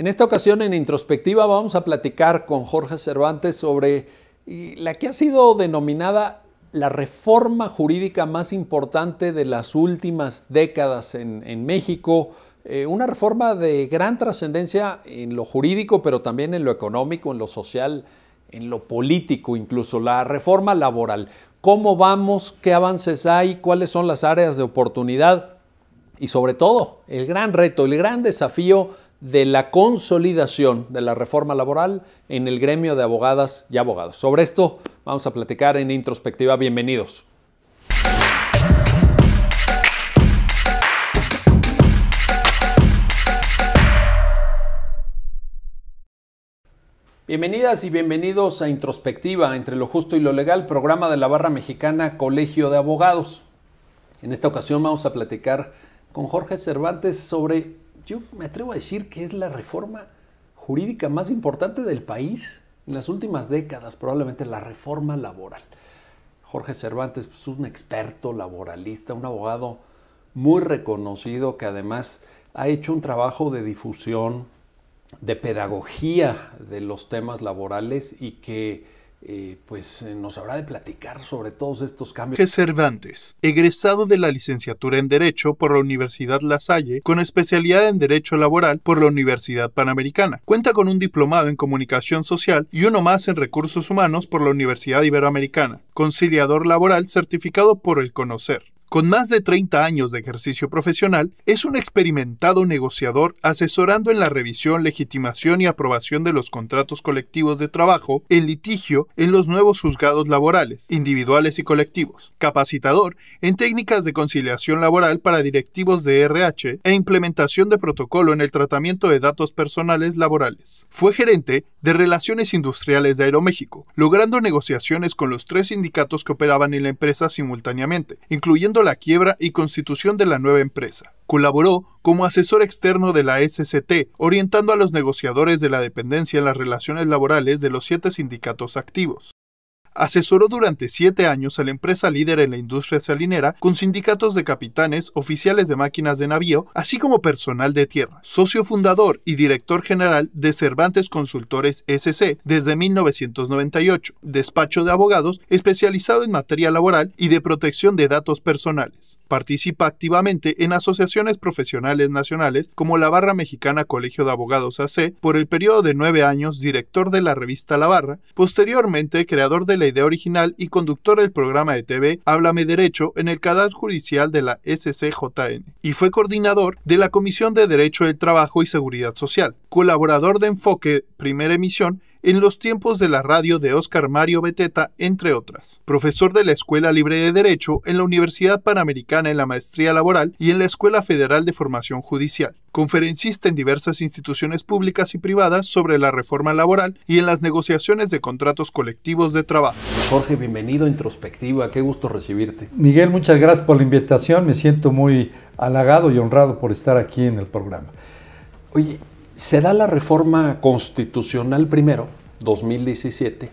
En esta ocasión, en Introspectiva, vamos a platicar con Jorge Cervantes sobre la que ha sido denominada la reforma jurídica más importante de las últimas décadas en México. Una reforma de gran trascendencia en lo jurídico, pero también en lo económico, en lo social, en lo político incluso. La reforma laboral. ¿Cómo vamos? ¿Qué avances hay? ¿Cuáles son las áreas de oportunidad? Y sobre todo, el gran reto, el gran desafío de la consolidación de la reforma laboral en el gremio de abogadas y abogados. Sobre esto vamos a platicar en Introspectiva. Bienvenidos. Bienvenidas y bienvenidos a Introspectiva, entre lo justo y lo legal, programa de la Barra Mexicana Colegio de Abogados. En esta ocasión vamos a platicar con Jorge Cervantes sobre, yo me atrevo a decir que es la reforma jurídica más importante del país en las últimas décadas, probablemente la reforma laboral. Jorge Cervantes pues, es un experto laboralista, un abogado muy reconocido que además ha hecho un trabajo de difusión, de pedagogía de los temas laborales y que nos habrá de platicar sobre todos estos cambios. Jorge Cervantes, egresado de la licenciatura en Derecho por la Universidad La Salle, con especialidad en Derecho Laboral por la Universidad Panamericana. Cuenta con un diplomado en Comunicación Social y uno más en Recursos Humanos por la Universidad Iberoamericana. Conciliador laboral certificado por el CONOCER. Con más de 30 años de ejercicio profesional, es un experimentado negociador asesorando en la revisión, legitimación y aprobación de los contratos colectivos de trabajo en litigio en los nuevos juzgados laborales, individuales y colectivos. Capacitador en técnicas de conciliación laboral para directivos de RH e implementación de protocolo en el tratamiento de datos personales laborales. Fue gerente de Relaciones Industriales de Aeroméxico, logrando negociaciones con los 3 sindicatos que operaban en la empresa simultáneamente, incluyendo la quiebra y constitución de la nueva empresa. Colaboró como asesor externo de la SCT, orientando a los negociadores de la dependencia en las relaciones laborales de los 7 sindicatos activos. Asesoró durante 7 años a la empresa líder en la industria salinera con sindicatos de capitanes, oficiales de máquinas de navío, así como personal de tierra. Socio fundador y director general de Cervantes Consultores SC desde 1998, despacho de abogados especializado en materia laboral y de protección de datos personales. Participa activamente en asociaciones profesionales nacionales como la Barra Mexicana Colegio de Abogados AC, por el periodo de 9 años director de la revista La Barra, posteriormente creador de la idea original y conductor del programa de TV Háblame Derecho en el canal judicial de la SCJN, y fue coordinador de la Comisión de Derecho del Trabajo y Seguridad Social, colaborador de Enfoque Primera Emisión en los tiempos de la radio de Óscar Mario Beteta, entre otras. Profesor de la Escuela Libre de Derecho en la Universidad Panamericana en la Maestría Laboral y en la Escuela Federal de Formación Judicial. Conferencista en diversas instituciones públicas y privadas sobre la reforma laboral y en las negociaciones de contratos colectivos de trabajo. Jorge, bienvenido a Introspectiva. Qué gusto recibirte. Miguel, muchas gracias por la invitación. Me siento muy halagado y honrado por estar aquí en el programa. Oye, se da la reforma constitucional primero, 2017,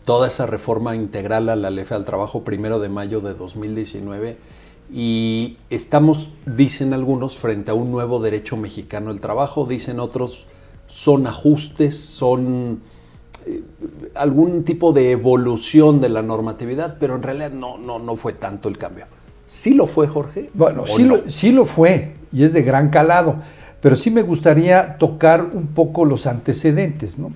toda esa reforma integral a la Ley Federal del Trabajo, 1 de mayo de 2019, y estamos, dicen algunos, frente a un nuevo derecho mexicano del trabajo, dicen otros, son ajustes, son algún tipo de evolución de la normatividad, pero en realidad no fue tanto el cambio. ¿Sí lo fue, Jorge? Bueno, sí lo fue, y es de gran calado. Pero sí me gustaría tocar un poco los antecedentes, ¿no?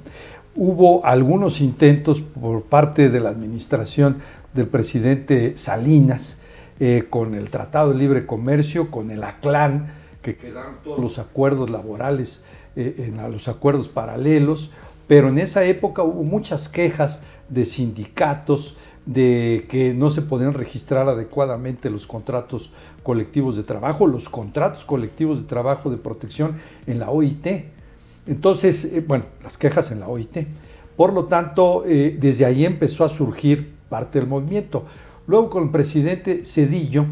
Hubo algunos intentos por parte de la administración del presidente Salinas con el Tratado de Libre Comercio, con el ACLAN, que quedaron todos los acuerdos laborales en los acuerdos paralelos, pero en esa época hubo muchas quejas de sindicatos de que no se podían registrar adecuadamente los contratos colectivos de trabajo, los contratos colectivos de trabajo de protección en la OIT. Entonces, las quejas en la OIT. Por lo tanto, desde ahí empezó a surgir parte del movimiento. Luego, con el presidente Zedillo,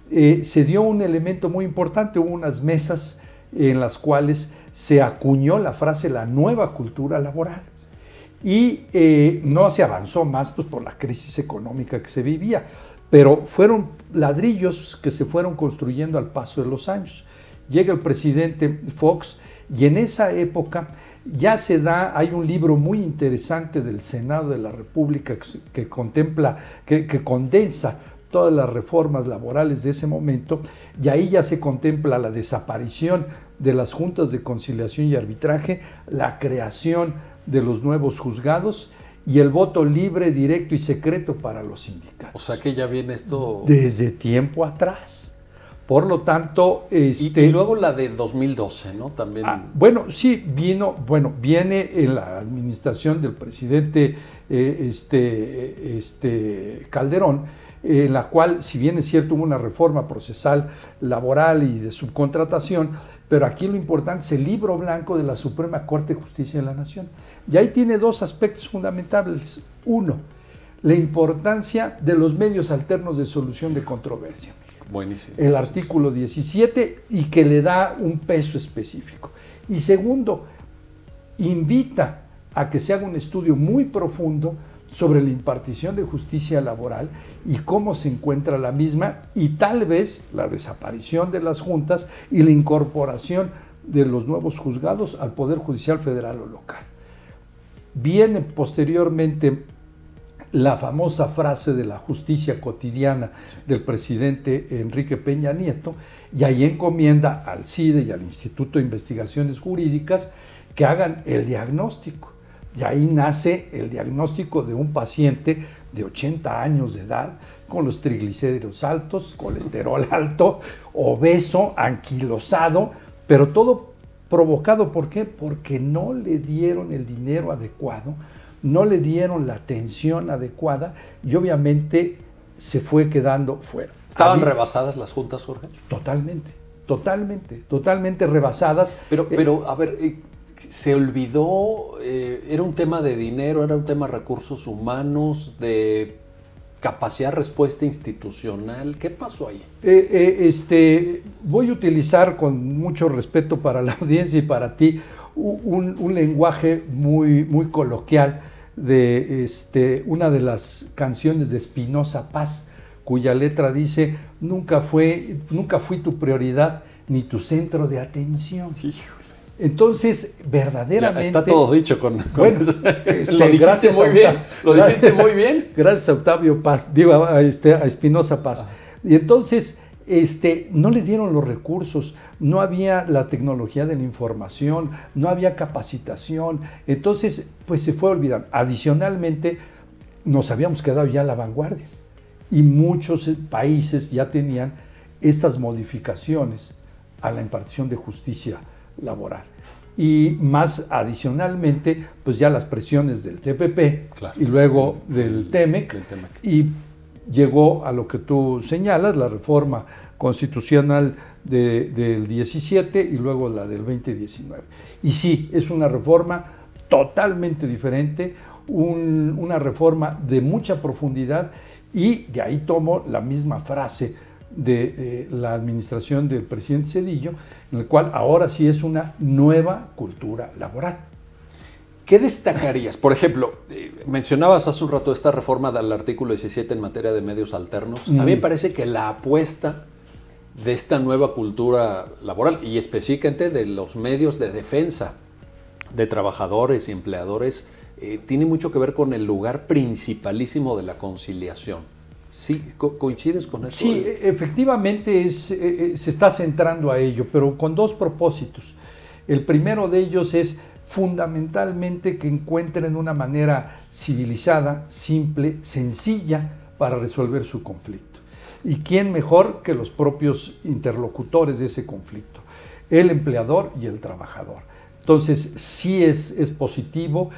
se dio un elemento muy importante. Hubo unas mesas en las cuales se acuñó la frase "la nueva cultura laboral". Y no se avanzó más pues, por la crisis económica que se vivía, pero fueron ladrillos que se fueron construyendo al paso de los años. Llega el presidente Fox Y en esa época ya se da, hay un libro muy interesante del Senado de la República que contempla, que condensa todas las reformas laborales de ese momento, y ahí ya se contempla la desaparición de las juntas de conciliación y arbitraje, la creación de los nuevos juzgados y el voto libre, directo y secreto para los sindicatos. O sea que ya viene esto desde tiempo atrás. Por lo tanto, y luego la de 2012, ¿no? También. Bueno, sí, viene en la administración del presidente Calderón, en la cual, si bien es cierto, hubo una reforma procesal laboral y de subcontratación, pero aquí lo importante es el libro blanco de la Suprema Corte de Justicia de la Nación. Y ahí tiene dos aspectos fundamentales. Uno, la importancia de los medios alternos de solución de controversia. Buenísimo. El artículo 17 y que le da un peso específico. Y segundo, invita a que se haga un estudio muy profundo sobre la impartición de justicia laboral y cómo se encuentra la misma y tal vez la desaparición de las juntas y la incorporación de los nuevos juzgados al Poder Judicial Federal o local. Viene posteriormente la famosa frase de la justicia cotidiana del presidente Enrique Peña Nieto, y ahí encomienda al CIDE y al Instituto de Investigaciones Jurídicas que hagan el diagnóstico. Y ahí nace el diagnóstico de un paciente de 80 años de edad, con los triglicéridos altos, colesterol alto, obeso, anquilosado, pero todo provocado, ¿por qué? Porque no le dieron el dinero adecuado, no le dieron la atención adecuada y obviamente se fue quedando fuera. ¿Estaban rebasadas las juntas, Jorge? Totalmente rebasadas. Pero a ver, se olvidó, era un tema de dinero, era un tema de recursos humanos, de capacidad de respuesta institucional. ¿Qué pasó ahí? Voy a utilizar, con mucho respeto para la audiencia y para ti, un lenguaje muy, muy coloquial de una de las canciones de Espinoza Paz, cuya letra dice: nunca fui tu prioridad ni tu centro de atención. Híjole. Entonces, verdaderamente... Ya está todo dicho con bueno, lo dijiste muy bien. Lo dijiste muy bien. Gracias a Octavio Paz, digo, a Espinoza Paz. Y entonces, no le dieron los recursos, no había la tecnología de la información, no había capacitación, entonces, pues se fue olvidando. Adicionalmente, nos habíamos quedado ya a la vanguardia y muchos países ya tenían estas modificaciones a la impartición de justicia laboral. Y más adicionalmente, pues ya las presiones del TPP, claro, y luego del TEMEC, y llegó a lo que tú señalas, la reforma constitucional del 17 y luego la del 2019. Y sí, es una reforma totalmente diferente, una reforma de mucha profundidad, y de ahí tomo la misma frase de la administración del presidente Zedillo, en el cual ahora sí es una nueva cultura laboral. ¿Qué destacarías? Por ejemplo, mencionabas hace un rato esta reforma del artículo 17 en materia de medios alternos. A mí me parece que la apuesta de esta nueva cultura laboral y específicamente de los medios de defensa de trabajadores y empleadores tiene mucho que ver con el lugar principalísimo de la conciliación. Sí, ¿coincides con eso? Sí, efectivamente se está centrando a ello, pero con dos propósitos. El primero de ellos es fundamentalmente que encuentren una manera civilizada, simple, sencilla para resolver su conflicto. ¿Y quién mejor que los propios interlocutores de ese conflicto? El empleador y el trabajador. Entonces, sí es positivo.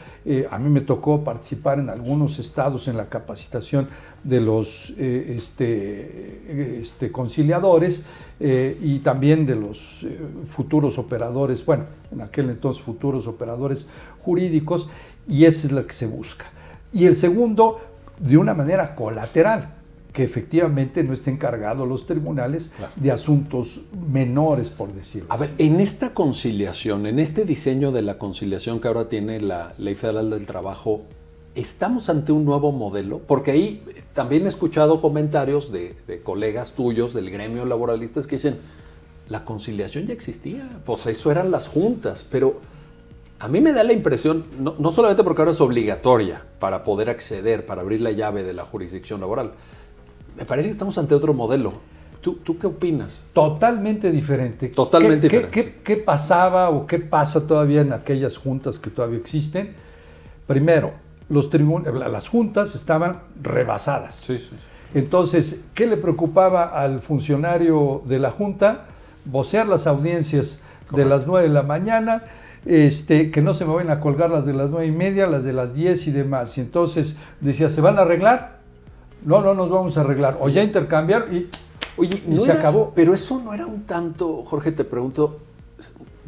A mí me tocó participar en algunos estados en la capacitación de los conciliadores y también de los futuros operadores, bueno, en aquel entonces futuros operadores jurídicos, y esa es la que se busca. Y el segundo, de una manera colateral, que efectivamente no estén encargados los tribunales, claro, de asuntos menores, por decirlo así. A ver, en esta conciliación, en este diseño de la conciliación que ahora tiene la Ley Federal del Trabajo, ¿estamos ante un nuevo modelo? Porque ahí también he escuchado comentarios de colegas tuyos del gremio laboralistas que dicen, la conciliación ya existía, pues eso eran las juntas, pero a mí me da la impresión, no solamente porque ahora es obligatoria para poder acceder, para abrir la llave de la jurisdicción laboral, me parece que estamos ante otro modelo. ¿Tú qué opinas? Totalmente diferente. Totalmente diferente. ¿Qué pasaba o qué pasa todavía en aquellas juntas que todavía existen? Primero, las juntas estaban rebasadas. Sí, sí. Entonces, ¿qué le preocupaba al funcionario de la junta? Vocear las audiencias de las 9 de la mañana, que no se me vayan a colgar las de las 9:30, las de las 10 y demás. Y entonces decía, ¿se van a arreglar? No nos vamos a arreglar. O ya intercambiar y... Oye, y se acabó. Pero eso no era un tanto, Jorge, te pregunto,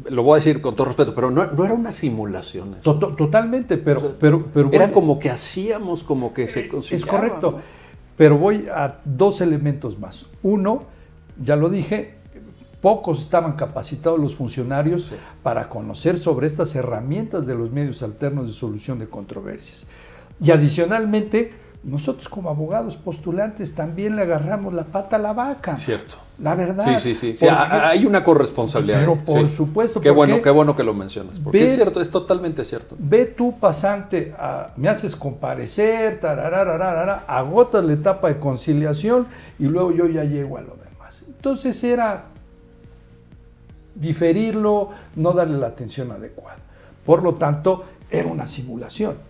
lo voy a decir con todo respeto, pero no era una simulación. Totalmente, pero, O sea, pero era como que hacíamos, como que se conciliaba. Es correcto, pero voy a dos elementos más. Uno, ya lo dije, pocos estaban capacitados los funcionarios para conocer sobre estas herramientas de los medios alternos de solución de controversias. Y adicionalmente, nosotros como abogados postulantes también le agarramos la pata a la vaca. Cierto. La verdad. Sí. Hay una corresponsabilidad. Pero por supuesto. Qué bueno que lo mencionas. Porque es cierto, es totalmente cierto. Ve tú, pasante, me haces comparecer, agotas la etapa de conciliación y luego yo ya llego a lo demás. Entonces era diferirlo, no darle la atención adecuada. Por lo tanto, era una simulación.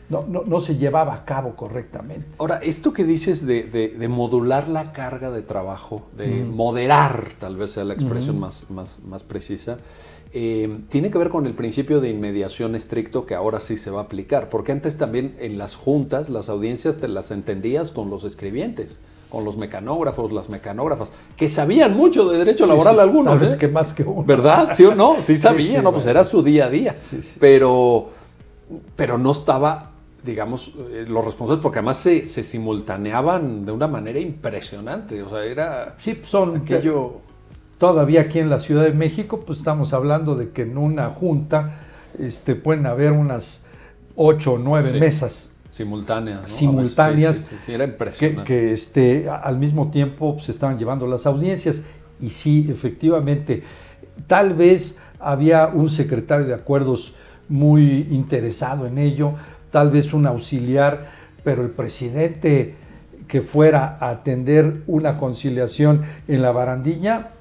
No se llevaba a cabo correctamente. Ahora, esto que dices de modular la carga de trabajo, de moderar, tal vez sea la expresión más precisa, tiene que ver con el principio de inmediación estricto que ahora sí se va a aplicar, porque antes también en las juntas, las audiencias te las entendías con los escribientes, con los mecanógrafos, las mecanógrafas, que sabían mucho de derecho laboral algunos. Tal vez que más que uno. ¿Verdad? ¿Sí o no? Sí sabían, ¿no? Pues era su día a día. Sí. Pero no estaba, digamos, los responsables, porque además se simultaneaban de una manera impresionante. O sea, era son aquello... Todavía aquí en la Ciudad de México, pues estamos hablando de que en una junta pueden haber unas 8 o 9 mesas. Simultáneas, ¿no? Simultáneas. Sí, era impresionante. Que al mismo tiempo se estaban llevando las audiencias. Y sí, efectivamente, tal vez había un secretario de acuerdos muy interesado en ello, tal vez un auxiliar, pero el presidente que fuera a atender una conciliación en la barandilla,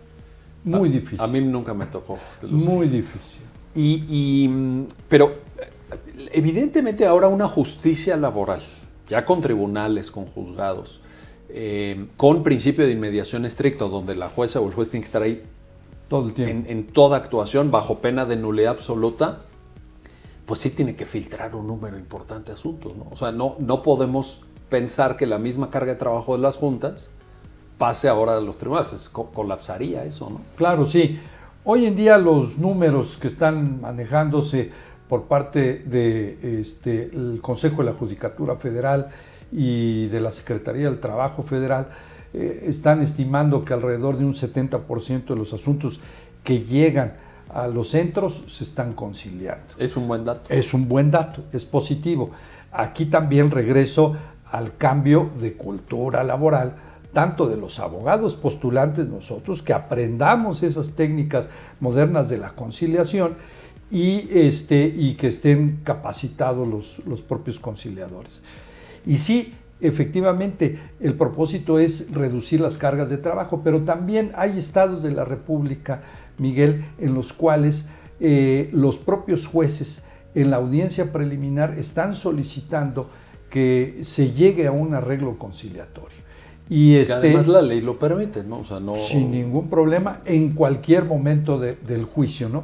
muy difícil. A mí nunca me tocó. Muy difícil. Pero evidentemente ahora una justicia laboral, ya con tribunales, con juzgados, con principio de inmediación estricto, donde la jueza o el juez tiene que estar ahí todo el tiempo, en toda actuación, bajo pena de nulidad absoluta, pues sí tiene que filtrar un número importante de asuntos, ¿no? O sea, no podemos pensar que la misma carga de trabajo de las juntas pase ahora a los tribunales. Colapsaría eso, ¿no? Claro, sí. Hoy en día los números que están manejándose por parte del Consejo de la Judicatura Federal y de la Secretaría del Trabajo Federal están estimando que alrededor de un 70% de los asuntos que llegan a los centros se están conciliando. Es un buen dato. Es un buen dato, es positivo. Aquí también regreso al cambio de cultura laboral, tanto de los abogados postulantes nosotros, que aprendamos esas técnicas modernas de la conciliación y que estén capacitados los propios conciliadores. Y sí, efectivamente, el propósito es reducir las cargas de trabajo, pero también hay estados de la República, Miguel, en los cuales los propios jueces en la audiencia preliminar están solicitando que se llegue a un arreglo conciliatorio. Y además la ley lo permite, ¿no? O sea, no... Sin ningún problema, en cualquier momento del juicio, ¿no?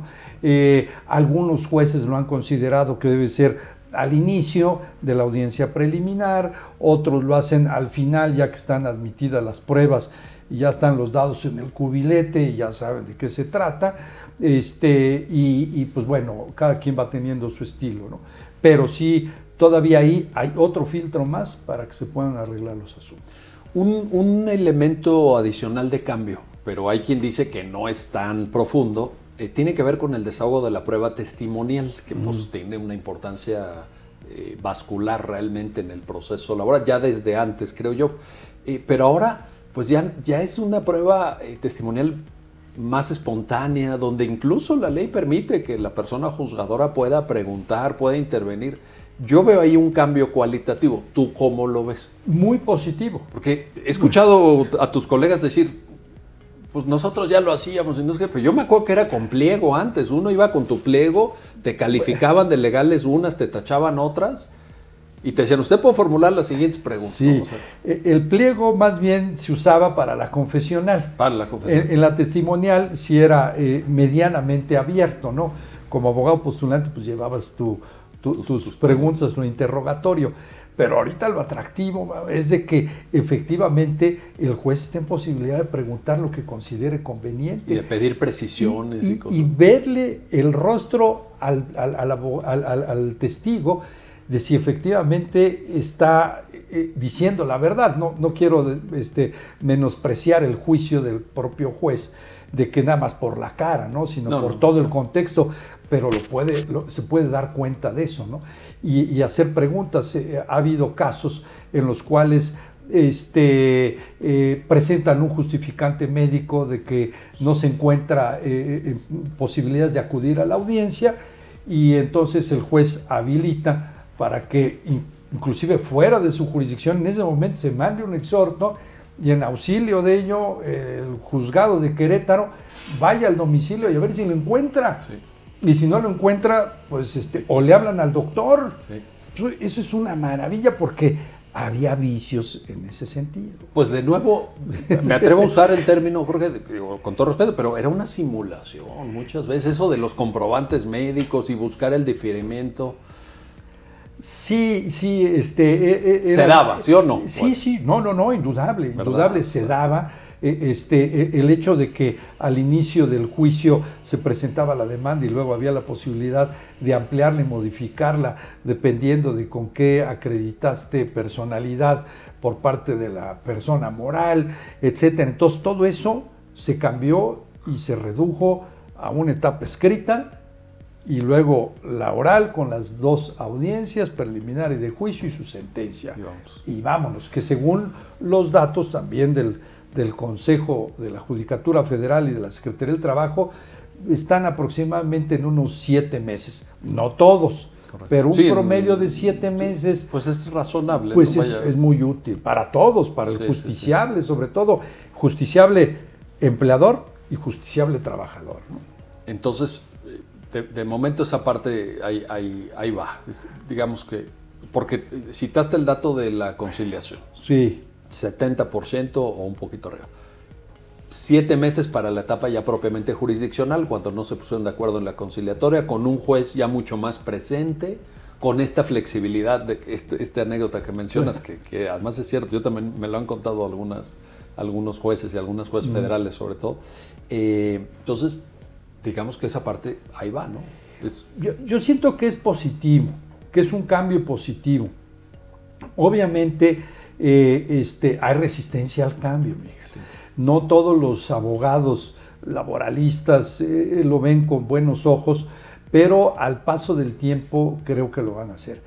Algunos jueces lo han considerado que debe ser al inicio de la audiencia preliminar, otros lo hacen al final, ya que están admitidas las pruebas y ya están los dados en el cubilete y ya saben de qué se trata, y pues bueno, cada quien va teniendo su estilo, ¿no? Pero sí, todavía ahí hay otro filtro más para que se puedan arreglar los asuntos. Un elemento adicional de cambio, pero hay quien dice que no es tan profundo, tiene que ver con el desahogo de la prueba testimonial, que pues tiene una importancia vascular realmente en el proceso laboral, ya desde antes, creo yo. Pero ahora, pues ya es una prueba testimonial más espontánea, donde incluso la ley permite que la persona juzgadora pueda preguntar, pueda intervenir. Yo veo ahí un cambio cualitativo. ¿Tú cómo lo ves? Muy positivo. Porque he escuchado a tus colegas decir, pues nosotros ya lo hacíamos, y no sé qué, pero yo me acuerdo que era con pliego antes. Uno iba con tu pliego, te calificaban de legales unas, te tachaban otras, y te decían, usted puede formular las siguientes preguntas. Sí, el pliego más bien se usaba para la confesional. Para la confesional. En la testimonial sí era medianamente abierto, ¿no? Como abogado postulante, pues llevabas tus preguntas, tu interrogatorio. Pero ahorita lo atractivo es de que efectivamente el juez esté en posibilidad de preguntar lo que considere conveniente. Y de pedir precisiones y cosas. Y verle el rostro al testigo de si efectivamente está diciendo la verdad. No quiero menospreciar el juicio del propio juez, de que nada más por la cara, ¿no? Sino por todo el contexto, pero se puede dar cuenta de eso, ¿no? Y hacer preguntas. Ha habido casos en los cuales presentan un justificante médico de que no se encuentra posibilidades de acudir a la audiencia, y entonces el juez habilita para que inclusive fuera de su jurisdicción en ese momento se mande un exhorto, y en auxilio de ello el juzgado de Querétaro vaya al domicilio y a ver si lo encuentra. Sí. Y si no lo encuentra, pues o le hablan al doctor. Sí. Eso es una maravilla, porque había vicios en ese sentido. Pues de nuevo, me atrevo a usar el término, Jorge, con todo respeto, pero era una simulación muchas veces, eso de los comprobantes médicos y buscar el diferimiento. Sí, ¿Se daba, sí o no? Sí, no, indudable, se daba. El hecho de que al inicio del juicio se presentaba la demanda y luego había la posibilidad de ampliarla y modificarla dependiendo de con qué acreditaste personalidad por parte de la persona moral, etcétera. Entonces todo eso se cambió y se redujo a una etapa escrita, y luego la oral con las dos audiencias, preliminar y de juicio, y su sentencia. Y vámonos, que según los datos también del Consejo de la Judicatura Federal y de la Secretaría del Trabajo, están aproximadamente en unos 7 meses. No todos, correcto, pero un promedio de 7 meses. Pues es razonable. Pues no es muy útil para todos, para el justiciable, sobre todo, justiciable empleador y justiciable trabajador, ¿no? Entonces, de momento esa parte ahí va. Digamos que, porque citaste el dato de la conciliación. Sí. 70% o un poquito arriba. 7 meses para la etapa ya propiamente jurisdiccional, cuando no se pusieron de acuerdo en la conciliatoria, con un juez ya mucho más presente, con esta flexibilidad, de esta anécdota que mencionas, que además es cierto, yo también me lo han contado algunos jueces y algunas jueces federales sobre todo. Entonces, digamos que esa parte ahí va, ¿no? Yo siento que es positivo, que es un cambio positivo. Obviamente hay resistencia al cambio, Miguel. Sí. No todos los abogados laboralistas lo ven con buenos ojos, pero al paso del tiempo creo que lo van a hacer.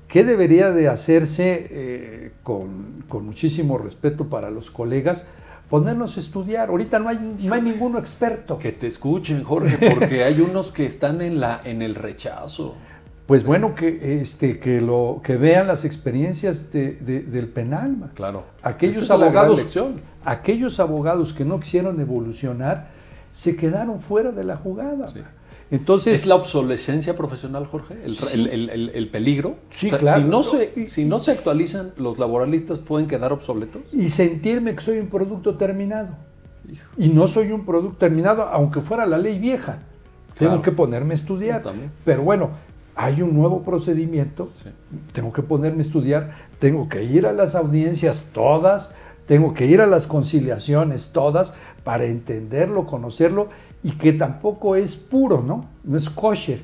¿Qué debería de hacerse con muchísimo respeto para los colegas? Ponernos a estudiar. Ahorita no hay ninguno experto. Que te escuchen, Jorge, porque hay unos que están en el rechazo. Pues bueno, que vean las experiencias del penal. Claro. Aquellos abogados que no quisieron evolucionar se quedaron fuera de la jugada. Sí. Entonces, ¿es la obsolescencia profesional, Jorge? ¿El peligro? Sí, o sea, claro. Si no se actualizan, los laboralistas pueden quedar obsoletos. Y sentirme que soy un producto terminado. Hijo. Y no soy un producto terminado, aunque fuera la ley vieja. Claro. Tengo que ponerme a estudiar. Pero bueno, hay un nuevo procedimiento. Sí. Tengo que ponerme a estudiar. Tengo que ir a las audiencias todas. Tengo que ir a las conciliaciones todas para entenderlo, conocerlo, y que tampoco es puro, ¿no? No es kosher.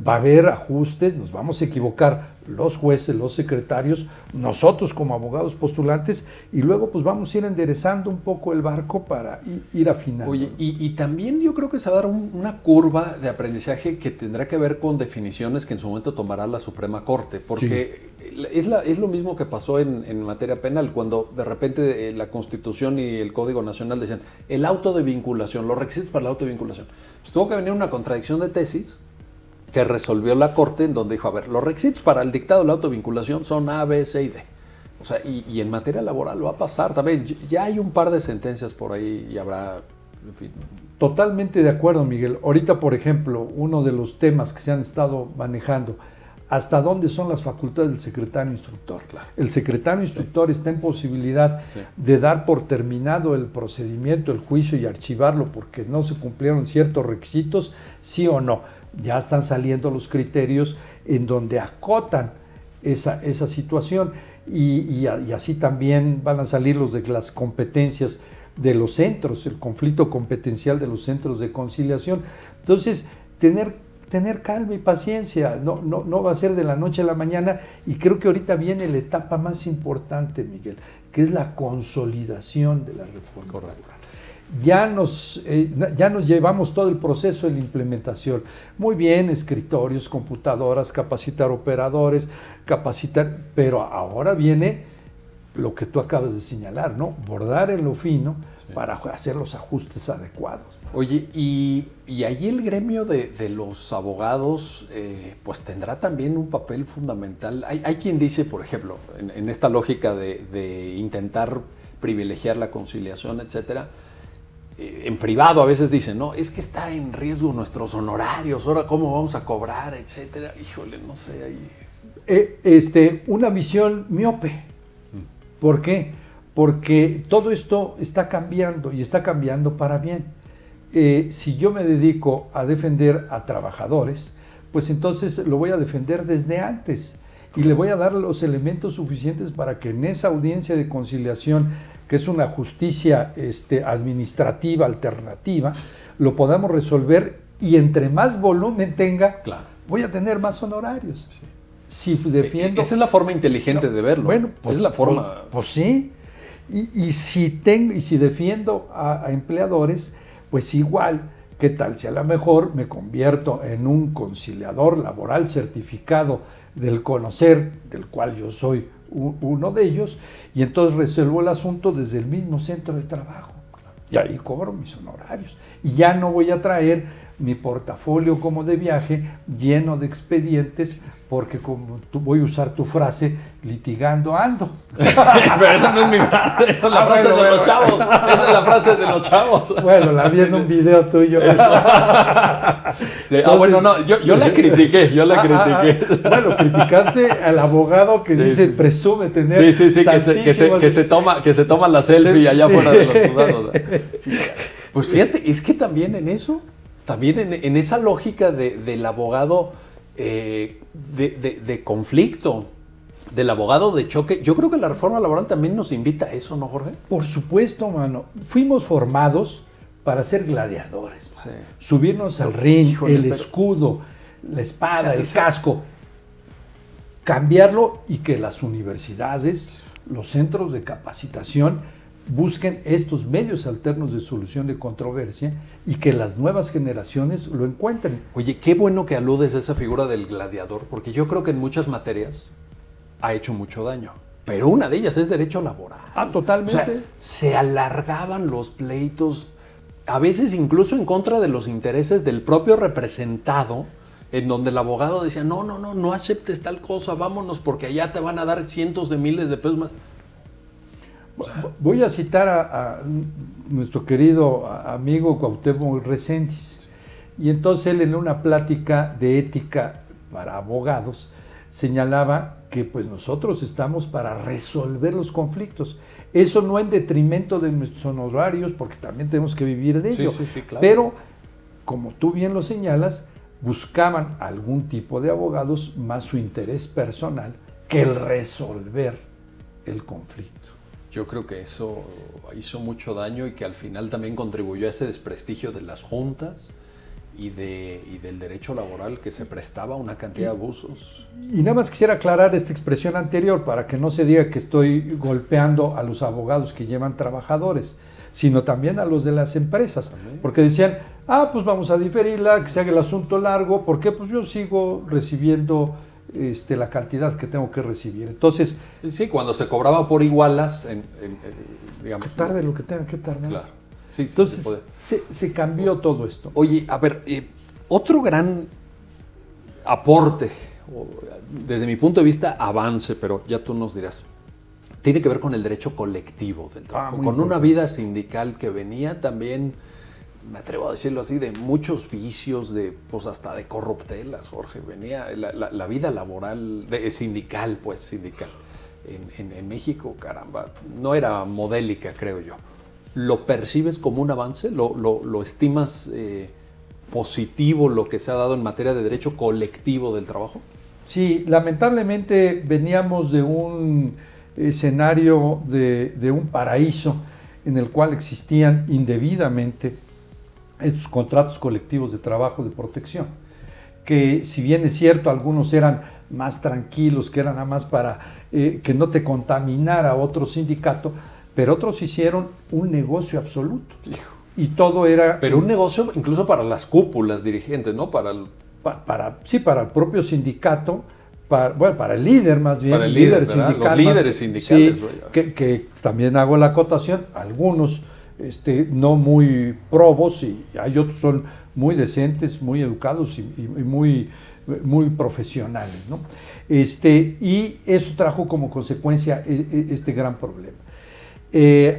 Va a haber ajustes, nos vamos a equivocar los jueces, los secretarios, nosotros como abogados postulantes, y luego pues vamos a ir enderezando un poco el barco para ir afinando. Oye, y también yo creo que se va a dar una curva de aprendizaje que tendrá que ver con definiciones que en su momento tomará la Suprema Corte, porque es lo mismo que pasó en materia penal, cuando de repente la Constitución y el Código Nacional decían el auto de vinculación, los requisitos para el auto de vinculación. Pues tuvo que venir una contradicción de tesis que resolvió la Corte, en donde dijo, a ver, los requisitos para el dictado de la autovinculación son A, B, C y D. O sea, y en materia laboral va a pasar también. Ya hay un par de sentencias por ahí y habrá, en fin. Totalmente de acuerdo, Miguel. Ahorita, por ejemplo, uno de los temas que se han estado manejando, ¿hasta dónde son las facultades del secretario instructor? Claro. El secretario instructor está en posibilidad de dar por terminado el procedimiento, el juicio y archivarlo porque no se cumplieron ciertos requisitos, ¿sí o no? Ya están saliendo los criterios en donde acotan esa situación y así también van a salir los de las competencias de los centros, el conflicto competencial de los centros de conciliación. Entonces, tener calma y paciencia, no va a ser de la noche a la mañana, y creo que ahorita viene la etapa más importante, Miguel, que es la consolidación de la reforma laboral. Ya nos llevamos todo el proceso de la implementación. Muy bien, escritorios, computadoras, capacitar operadores, pero ahora viene lo que tú acabas de señalar, ¿no? Bordar en lo fino para hacer los ajustes adecuados. Oye, y allí el gremio de los abogados pues tendrá también un papel fundamental. Hay quien dice, por ejemplo, en esta lógica de intentar privilegiar la conciliación, etcétera, en privado a veces dicen, no, es que está en riesgo nuestros honorarios, ahora cómo vamos a cobrar, etcétera. Híjole, no sé, ahí. Una visión miope. ¿Por qué? Porque todo esto está cambiando y está cambiando para bien. Si yo me dedico a defender a trabajadores, pues entonces lo voy a defender desde antes y le voy a dar los elementos suficientes para que en esa audiencia de conciliación, que es una justicia administrativa alternativa, lo podamos resolver, y entre más volumen tenga, voy a tener más honorarios. Si defiendo... Esa es la forma inteligente de verlo. Bueno, pues, es la forma... Pues sí. Y si defiendo a empleadores, pues igual, ¿qué tal si a lo mejor me convierto en un conciliador laboral certificado del CONOCER, del cual yo soy uno de ellos, y entonces resuelvo el asunto desde el mismo centro de trabajo? Y ahí cobro mis honorarios. Y ya no voy a traer mi portafolio como de viaje lleno de expedientes, porque como voy a usar tu frase, litigando ando. Pero esa no es mi frase, esa es la frase de los chavos. Esa es la frase de los chavos. Bueno, la vi en un video tuyo. Sí. Entonces, bueno, no, yo la critiqué, Bueno, criticaste al abogado que dice, presume tener que se toma la selfie allá fuera de los juzgados. Sí. Pues fíjate, es que también en eso, también en esa lógica del abogado de conflicto, del abogado de choque, yo creo que la reforma laboral también nos invita a eso, ¿no, Jorge? Por supuesto, mano. Fuimos formados para ser gladiadores, subirnos al ring, escudo, la espada, el casco, cambiarlo, y que las universidades, los centros de capacitación busquen estos medios alternos de solución de controversia, y que las nuevas generaciones lo encuentren. Oye, qué bueno que aludes a esa figura del gladiador, porque yo creo que en muchas materias ha hecho mucho daño. Pero una de ellas es derecho laboral. Totalmente. O sea, se alargaban los pleitos, a veces incluso en contra de los intereses del propio representado, en donde el abogado decía, no aceptes tal cosa, vámonos porque allá te van a dar cientos de miles de pesos más. O sea, voy a citar a nuestro querido amigo Cuauhtémoc Reséndiz, y entonces él, en una plática de ética para abogados, señalaba que pues nosotros estamos para resolver los conflictos. Eso no en detrimento de nuestros honorarios, porque también tenemos que vivir de ello. Sí, claro. Pero, como tú bien lo señalas, buscaban algún tipo de abogados más su interés personal que el resolver el conflicto. Yo creo que eso hizo mucho daño, y que al final también contribuyó a ese desprestigio de las juntas y del derecho laboral que se prestaba a una cantidad de abusos. Y nada más quisiera aclarar esta expresión anterior para que no se diga que estoy golpeando a los abogados que llevan trabajadores, sino también a los de las empresas, también. Porque decían, pues vamos a diferirla, que se haga el asunto largo, porque pues yo sigo recibiendo la cantidad que tengo que recibir. Entonces, sí, cuando se cobraba por igualas, digamos, que tarde lo que tenga que tardar. Claro. Sí, entonces se cambió todo esto. Oye, a ver, otro gran aporte, desde mi punto de vista, avance, pero ya tú nos dirás, tiene que ver con el derecho colectivo del trabajo, con una vida sindical que venía también, me atrevo a decirlo así, de muchos vicios, pues hasta de corruptelas, Jorge. Venía la vida laboral, sindical. En México, caramba, no era modélica, creo yo. ¿Lo percibes como un avance? ¿Lo estimas positivo lo que se ha dado en materia de derecho colectivo del trabajo? Sí, lamentablemente veníamos de un escenario de un paraíso en el cual existían indebidamente estos contratos colectivos de trabajo de protección, que si bien es cierto, algunos eran más tranquilos, que eran nada más para que no te contaminara otro sindicato, pero otros hicieron un negocio absoluto. Hijo. Y todo era... Pero un negocio incluso para las cúpulas dirigentes, ¿no? Para el propio sindicato, para el líder más bien. Para el líder sindical. Los líderes sindicales. Sí, que también hago la acotación, algunos no muy probos y hay otros son muy decentes, muy educados y muy profesionales, ¿no? Y eso trajo como consecuencia este gran problema.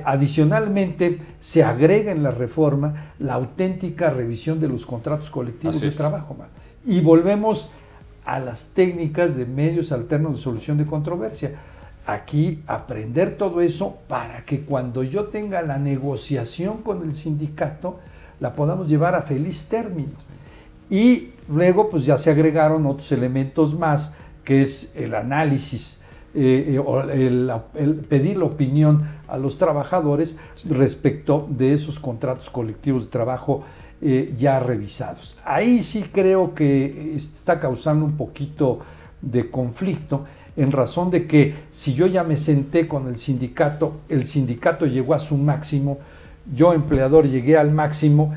Adicionalmente, se agrega en la reforma la auténtica revisión de los contratos colectivos de trabajo. Y volvemos a las técnicas de medios alternos de solución de controversia. Aquí aprender todo eso para que cuando yo tenga la negociación con el sindicato, la podamos llevar a feliz término. Y luego pues ya se agregaron otros elementos más, que es el análisis, el pedir la opinión a los trabajadores respecto de esos contratos colectivos de trabajo ya revisados. Ahí sí creo que está causando un poquito de conflicto, en razón de que si yo ya me senté con el sindicato llegó a su máximo, yo empleador llegué al máximo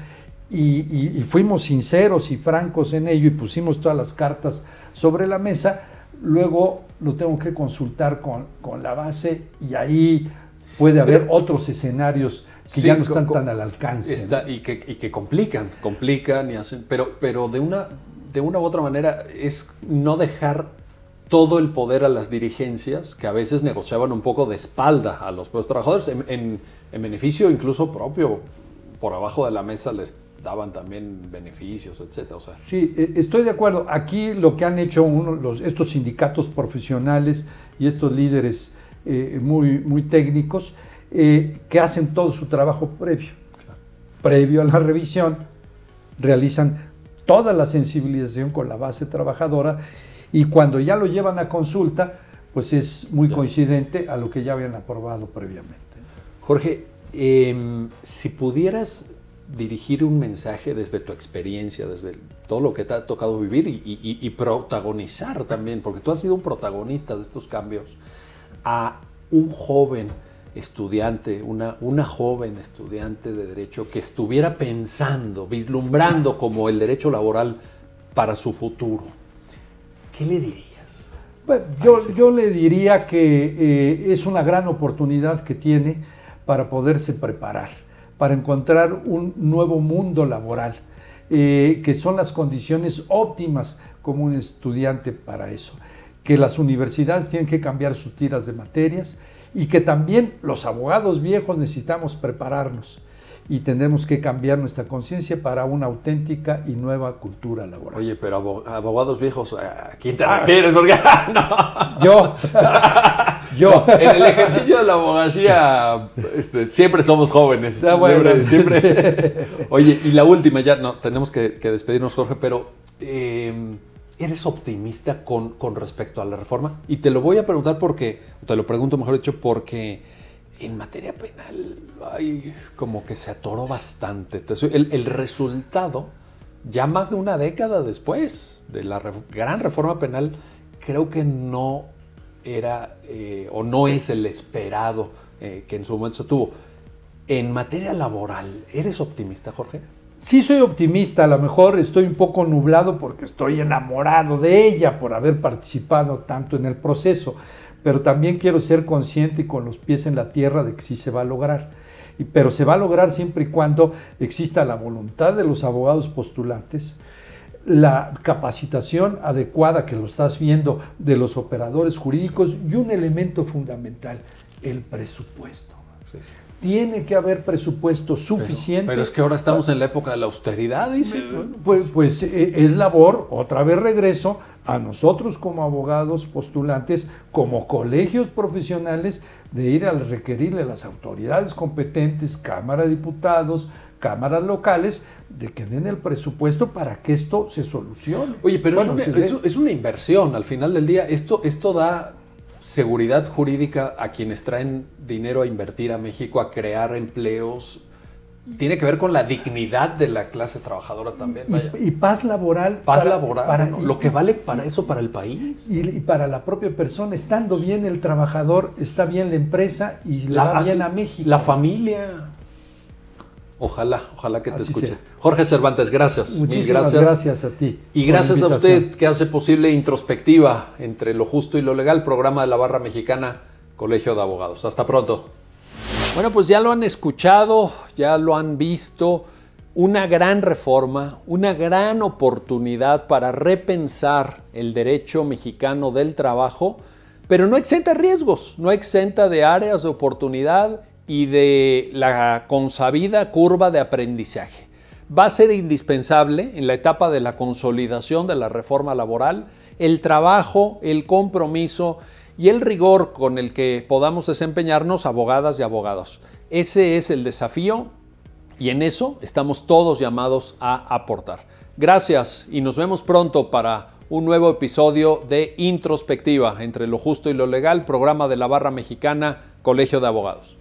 y fuimos sinceros y francos en ello y pusimos todas las cartas sobre la mesa, luego lo tengo que consultar con la base y ahí puede haber otros escenarios que ya no están tan al alcance. Y que complican y hacen, pero de una u otra manera es no dejar todo el poder a las dirigencias que a veces negociaban un poco de espalda a los propios trabajadores en beneficio incluso propio, por abajo de la mesa les daban también beneficios, etcétera. Sí, estoy de acuerdo. Aquí lo que han hecho estos sindicatos profesionales y estos líderes muy técnicos, que hacen todo su trabajo previo a la revisión, realizan toda la sensibilización con la base trabajadora y cuando ya lo llevan a consulta, pues es muy coincidente a lo que ya habían aprobado previamente. Jorge, si pudieras dirigir un mensaje desde tu experiencia, desde todo lo que te ha tocado vivir y protagonizar también, porque tú has sido un protagonista de estos cambios, a un joven estudiante, una joven estudiante de Derecho que estuviera pensando, vislumbrando como el derecho laboral para su futuro, ¿qué le dirías? Bueno, yo le diría que es una gran oportunidad que tiene para poderse preparar, para encontrar un nuevo mundo laboral, que son las condiciones óptimas como un estudiante para eso, que las universidades tienen que cambiar sus tiras de materias y que también los abogados viejos necesitamos prepararnos y tenemos que cambiar nuestra conciencia para una auténtica y nueva cultura laboral. Oye, pero abogados viejos, ¿a quién te refieres? Porque no. Yo. En el ejercicio de la abogacía siempre somos jóvenes. Siempre. Oye, y la última, ya no, tenemos que despedirnos, Jorge, pero ¿eres optimista con respecto a la reforma? Y te lo voy a preguntar te lo pregunto mejor dicho, porque en materia penal como que se atoró bastante. El resultado ya más de una década después de la gran reforma penal, creo que no era o no es el esperado que en su momento se tuvo. En materia laboral, ¿eres optimista, Jorge? Sí, soy optimista, a lo mejor estoy un poco nublado porque estoy enamorado de ella por haber participado tanto en el proceso, pero también quiero ser consciente y con los pies en la tierra de que sí se va a lograr. Pero se va a lograr siempre y cuando exista la voluntad de los abogados postulantes, la capacitación adecuada, que lo estás viendo, de los operadores jurídicos y un elemento fundamental, el presupuesto. Sí. Tiene que haber presupuesto suficiente. Pero es que ahora estamos en la época de la austeridad, dice. Pues es labor, otra vez regreso, a nosotros como abogados postulantes, como colegios profesionales, de ir a requerirle a las autoridades competentes, Cámara de Diputados, cámaras locales, de que den el presupuesto para que esto se solucione. Oye, pero es una inversión. Al final del día, esto da seguridad jurídica a quienes traen dinero a invertir a México, a crear empleos. Tiene que ver con la dignidad de la clase trabajadora también. Y paz laboral. Paz laboral, lo que vale para eso, para el país. Y para la propia persona, estando bien el trabajador, está bien la empresa y le va bien a México. La familia. Ojalá que te escuche. Sea. Jorge Cervantes, gracias. Muchísimas gracias a ti. Y gracias a usted que hace posible Introspectiva entre lo justo y lo legal, programa de la Barra Mexicana, Colegio de Abogados. Hasta pronto. Bueno, pues ya lo han escuchado, ya lo han visto. Una gran reforma, una gran oportunidad para repensar el derecho mexicano del trabajo, pero no exenta de riesgos, no exenta de áreas de oportunidad y de la consabida curva de aprendizaje. Va a ser indispensable en la etapa de la consolidación de la reforma laboral el trabajo, el compromiso y el rigor con el que podamos desempeñarnos abogadas y abogados. Ese es el desafío y en eso estamos todos llamados a aportar. Gracias y nos vemos pronto para un nuevo episodio de Introspectiva entre lo justo y lo legal, programa de la Barra Mexicana, Colegio de Abogados.